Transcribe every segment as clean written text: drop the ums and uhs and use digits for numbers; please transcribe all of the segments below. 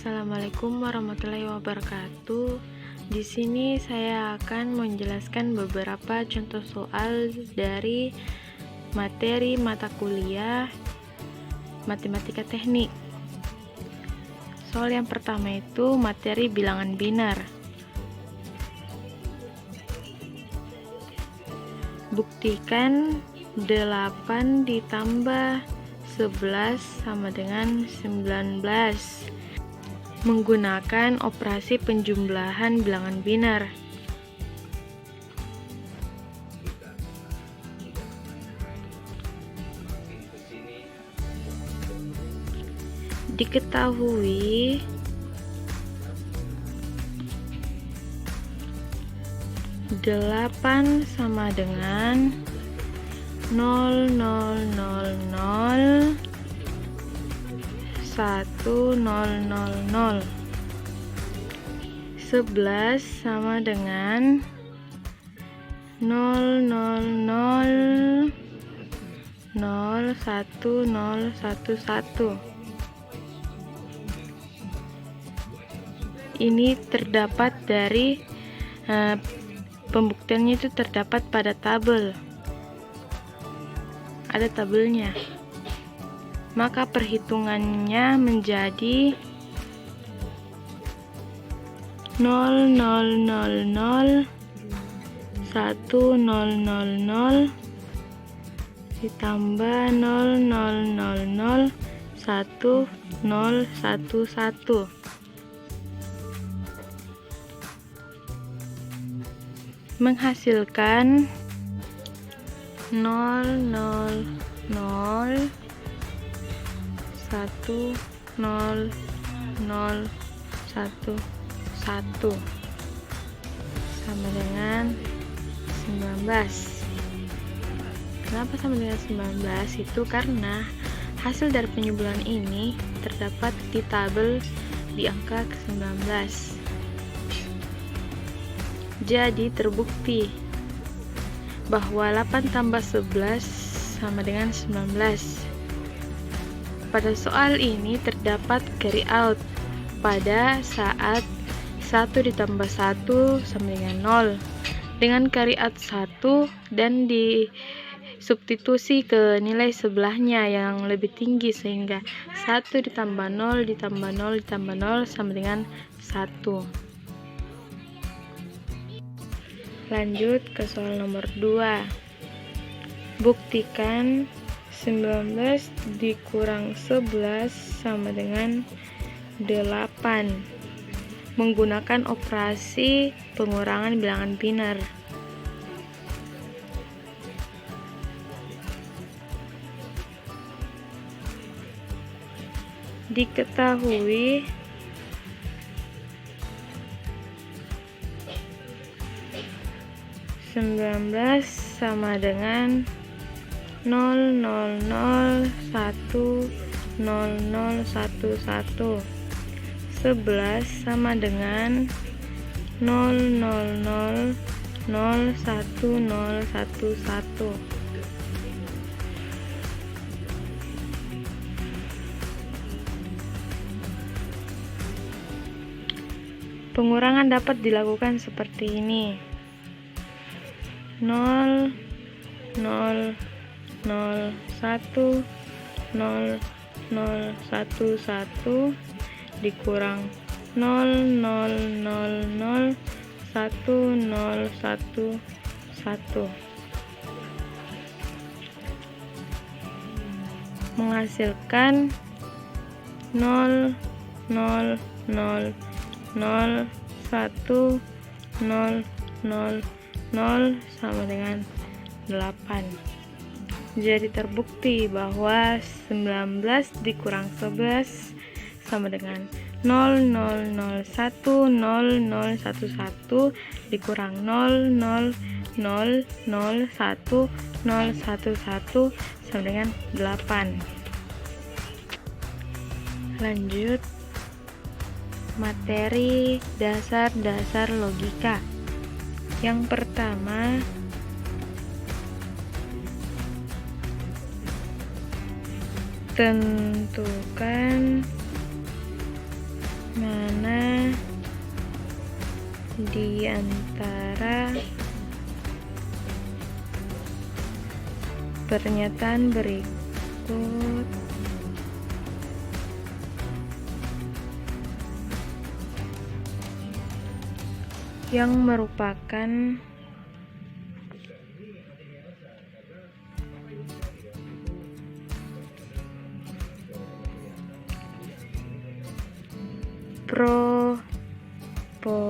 Assalamualaikum warahmatullahi wabarakatuh. Di sini saya akan menjelaskan beberapa contoh soal dari materi mata kuliah Matematika Teknik. Soal yang pertama itu materi bilangan binar. Buktikan 8 ditambah 11 sama dengan 19 menggunakan operasi penjumlahan bilangan binar. Diketahui delapan sama dengan 0,000 1,000. 11 sama dengan 0,000 1,011. Ini terdapat dari pembuktiannya itu terdapat pada tabel. Ada tabelnya. Maka perhitungannya menjadi 0,000 1,000 ditambah 0,000 1,011 menghasilkan 0,000 1,011 sama dengan 19. Kenapa sama dengan 19? Itu karena hasil dari penyimpulan ini terdapat di tabel di angka ke-19. Jadi terbukti bahwa 8 tambah 11 sama dengan 19. Pada soal ini terdapat carry out pada saat 1 ditambah 1 sama dengan 0 dengan carry out 1 dan disubstitusi ke nilai sebelahnya yang lebih tinggi sehingga 1 ditambah 0 ditambah 0 ditambah 0 sama dengan 1. Lanjut ke soal nomor 2. Buktikan 19 dikurang 11 sama dengan 8 menggunakan operasi pengurangan bilangan binar. Diketahui (19) sama dengan 0,001,0,011. 11 sama dengan 0,000,1,011. Pengurangan dapat dilakukan seperti ini. 0,001,0,011 dikurang 0,000,1,011 menghasilkan 0,000,1,000 sama dengan 8. Jadi terbukti bahwa 19 dikurang 11 sama dengan 0,001,0,011 dikurang 0,000,1,011 sama dengan 8. Lanjut materi dasar-dasar logika. Yang pertama, tentukan mana di antara pernyataan berikut yang merupakan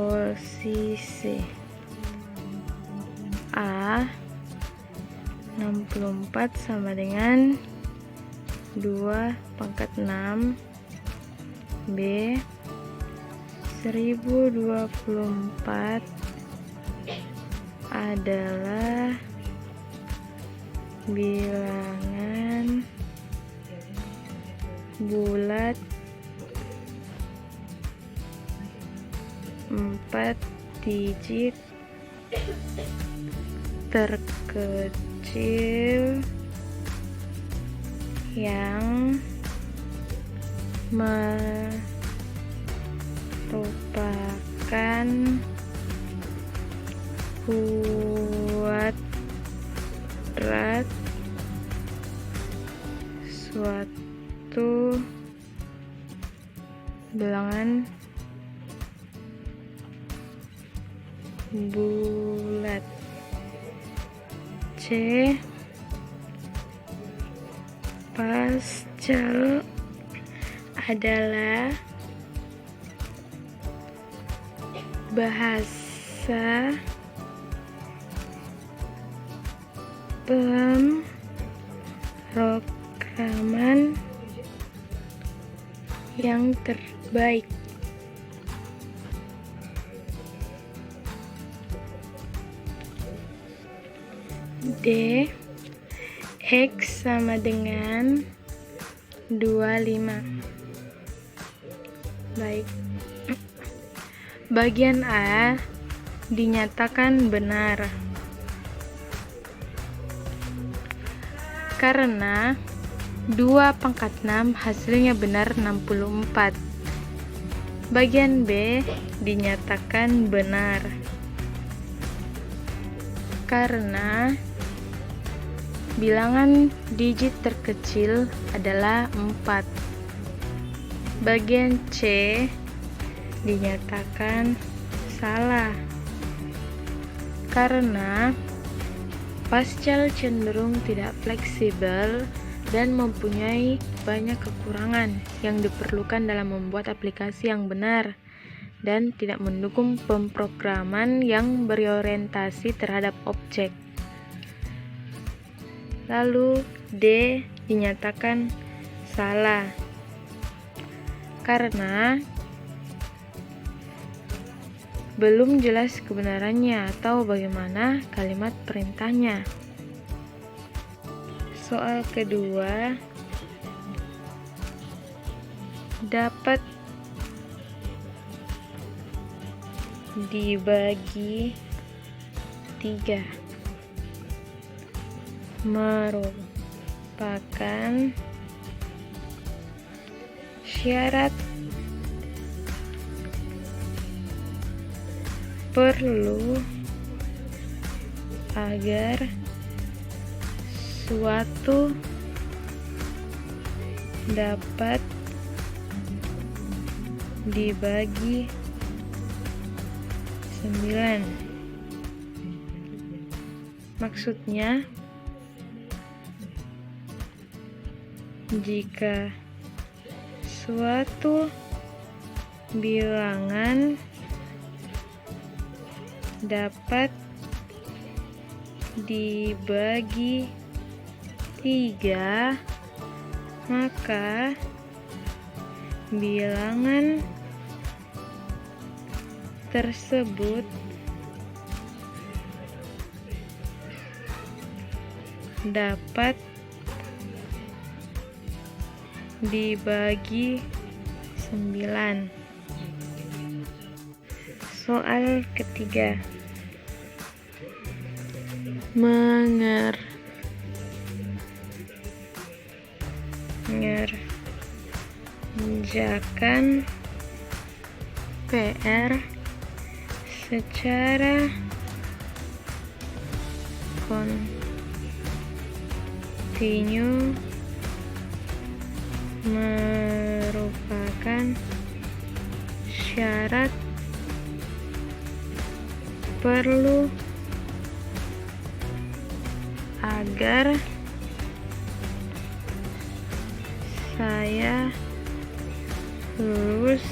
proposisi? A. 64 sama dengan 2/6. B. 1024 adalah bilangan bulat 4 digit terkecil yang merupakan kuadrat suatu bilangan bulat. C. Pascal adalah bahasa pemrograman yang terbaik. D. X sama dengan 25. Baik. Bagian A dinyatakan benar karena 2/6 hasilnya benar 64. Bagian B dinyatakan benar karena bilangan digit terkecil adalah 4. Bagian C dinyatakan salah karena Pascal cenderung tidak fleksibel dan mempunyai banyak kekurangan yang diperlukan dalam membuat aplikasi yang benar dan tidak mendukung pemrograman yang berorientasi terhadap objek. Lalu D dinyatakan salah karena belum jelas kebenarannya atau bagaimana kalimat perintahnya. Soal kedua dapat dibagi 3 merupakan syarat perlu agar suatu dapat dibagi 9. Maksudnya, jika suatu bilangan dapat dibagi 3, maka bilangan tersebut dapat dibagi 9. Soal ketiga, mengerjakan PR secara kontinu merupakan syarat perlu agar saya lulus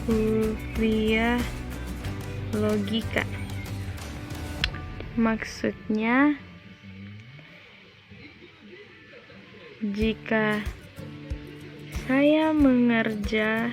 kuliah logika. Maksudnya, jika saya mengerjakan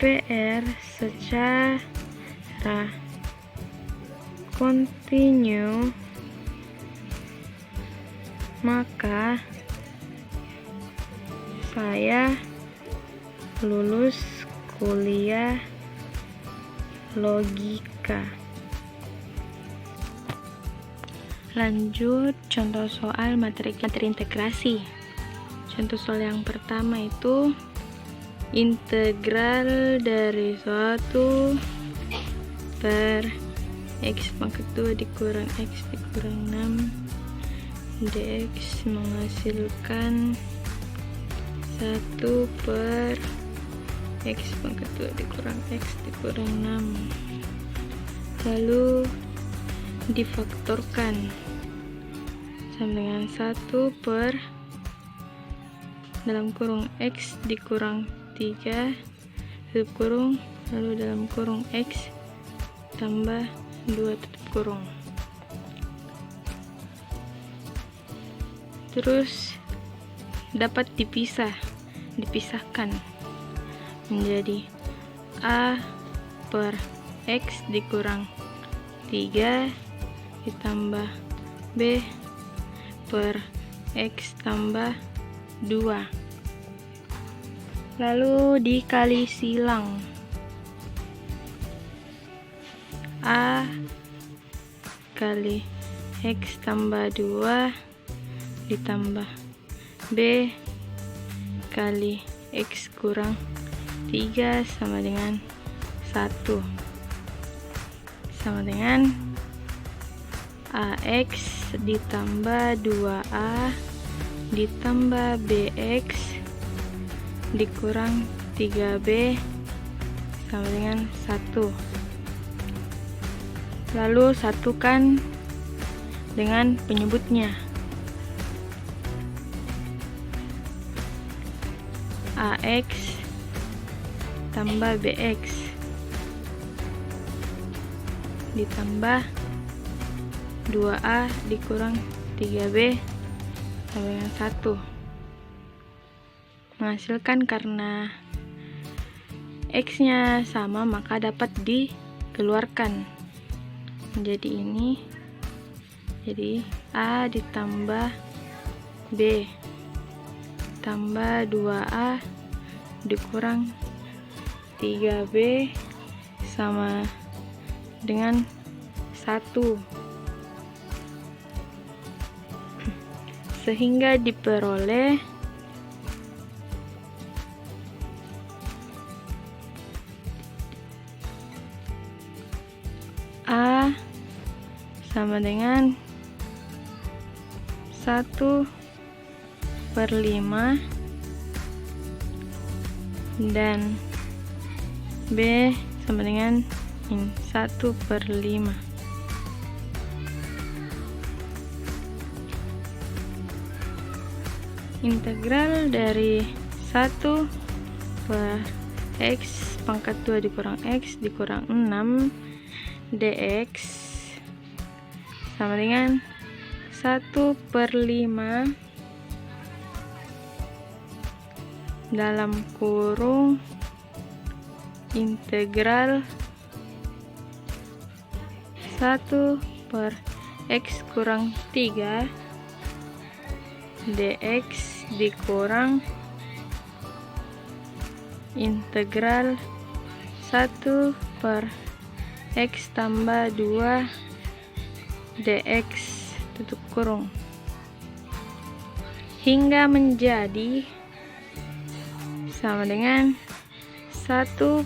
PR secara kontinu, maka saya lulus kuliah logika. Lanjut contoh soal materi integrasi. Contoh soal yang pertama itu integral dari 1 per x pangkat 2 dikurang x dikurang 6 dx menghasilkan 1 per x pangkat 2 dikurang x dikurang 6, lalu difaktorkan sama dengan 1 per dalam kurung x dikurang 3 tutup kurung, lalu dalam kurung x tambah 2 tutup kurung. Terus dapat dipisahkan menjadi a per x dikurang 3 ditambah b per x tambah 2, lalu dikali silang a kali x tambah 2 ditambah b kali x kurang 3 sama dengan 1, sama dengan ax ditambah 2a ditambah bx dikurang 3b sama dengan 1, lalu satukan dengan penyebutnya. AX tambah BX ditambah 2A dikurang 3B sama dengan 1 menghasilkan, karena X nya sama maka dapat dikeluarkan menjadi ini, jadi A ditambah B tambah 2A dikurang 3B sama dengan 1, sehingga diperoleh A sama dengan 1/5 dan B sama dengan 1/5. Integral dari 1 per x pangkat 2 dikurang x dikurang 6 dx sama dengan 1/5 dalam kurung integral 1 per x kurang 3 dx dikurang integral 1 per x tambah 2 dx tutup kurung. hingga menjadi sama dengan 1/5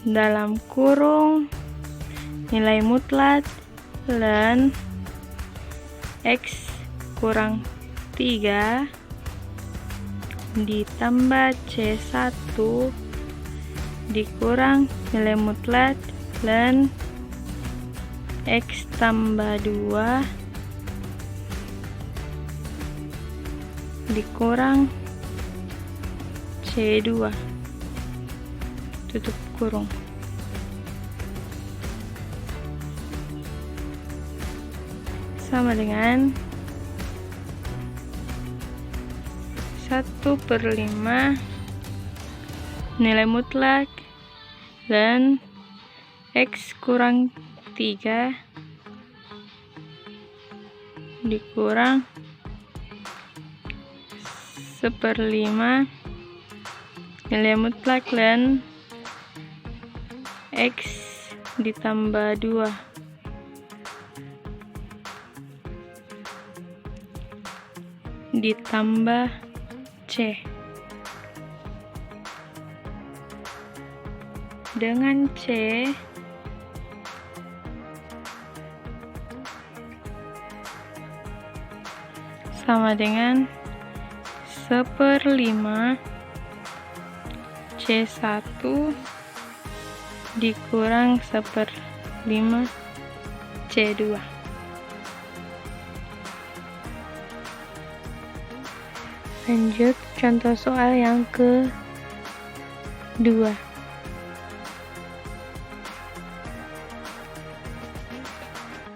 dalam kurung nilai mutlak ln X kurang 3 ditambah C1 dikurang nilai mutlak ln X tambah 2 dikurang C2 tutup kurung. Sama dengan 1/5 nilai mutlak ln X kurang 3 dikurang 1/5 nilai mutlak ln X ditambah 2 ditambah C. Dengan C sama dengan 1/5 C1 dikurang 1/5 C2. Lanjut contoh soal yang kedua.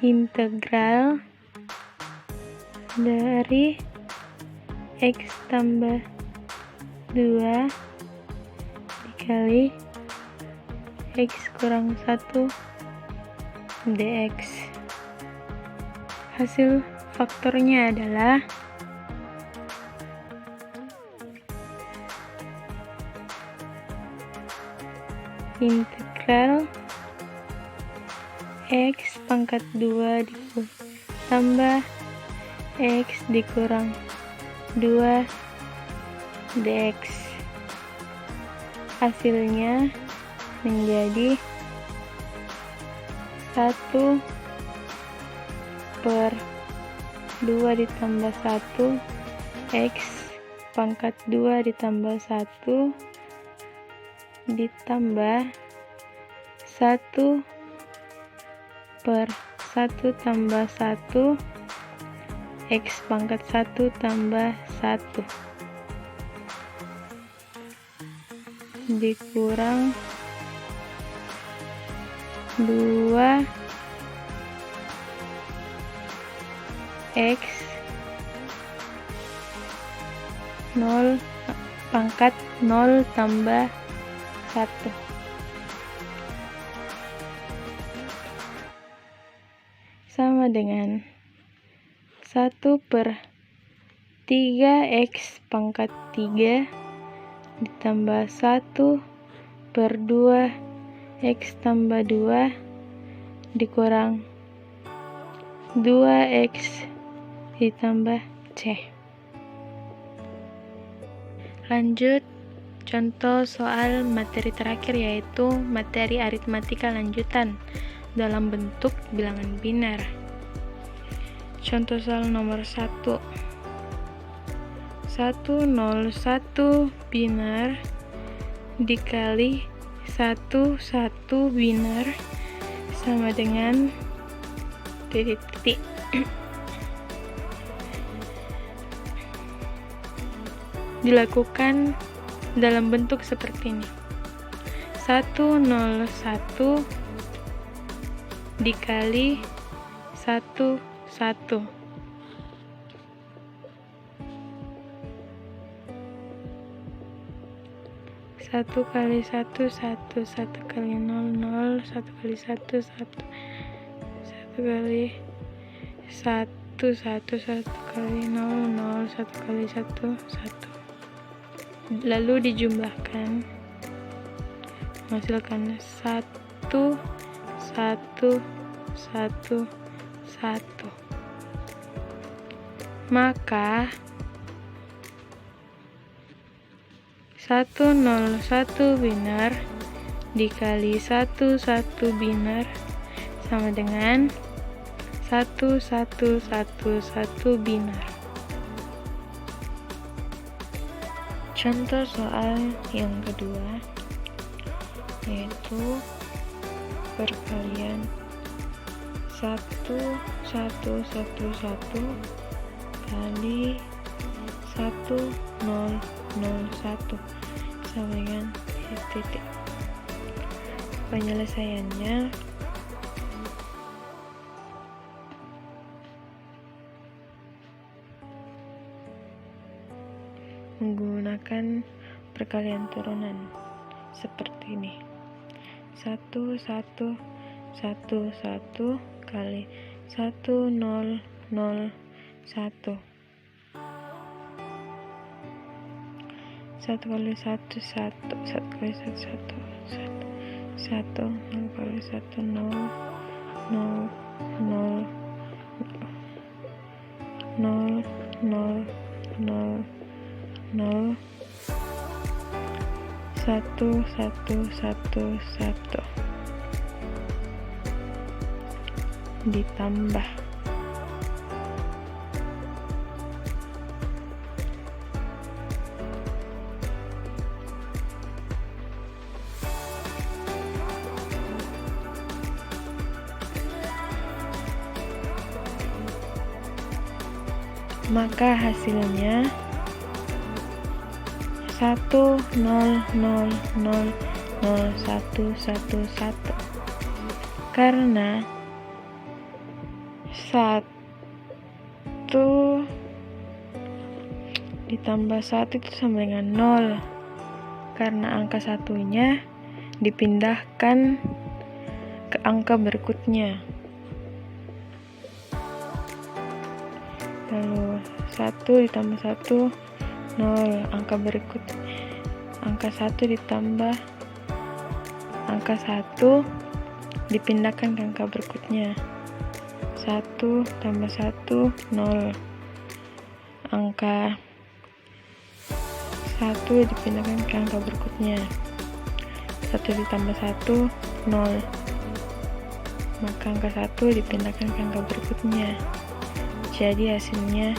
Integral dari X tambah 2 dikali X kurang 1 dx. Hasil faktornya adalah integral X pangkat 2 ditambah X dikurang 2 dx. Hasilnya menjadi 1/2 ditambah 1 X pangkat 2 ditambah 1 ditambah 1/1 tambah 1 X pangkat 1 tambah 1 dikurang 2 X 0 pangkat 0 tambah 1 sama dengan 1/3 X pangkat 3 ditambah 1/2 X tambah 2 dikurang 2X ditambah C. Lanjut contoh soal materi terakhir, yaitu materi aritmatika lanjutan dalam bentuk bilangan biner. Contoh soal nomor 1. 101 biner dikali 11 biner sama dengan titik-titik. Dilakukan dalam bentuk seperti ini. 101 dikali 11. 1 kali 1 1, 1 kali 0 0, 1 kali 1 1, 1 kali 1 1, 1 kali 0 0, 1 kali 1 1. Lalu dijumlahkan menghasilkan 1 1 1 1. Maka 101 binar dikali 11 binar sama dengan 1111 binar. Contoh soal yang kedua yaitu perkalian 1111 kali 1001 sama dengan titik. Penyelesaiannya menggunakan perkalian turunan seperti ini. 1111 kali 1001 1 kali 1 1 kali 1 1 0 kali 1 0 1 ditambah maka hasilnya 1000111 karena 1 ditambah 1 itu sama dengan 0 karena angka satunya dipindahkan ke angka berikutnya. Lalu 1 ditambah 1 0, angka berikut angka 1 ditambah angka 1 dipindahkan ke angka berikutnya. 1 tambah 1 0, angka 1 dipindahkan ke angka berikutnya. 1 ditambah 1 0, maka angka 1 dipindahkan ke angka berikutnya. Jadi hasilnya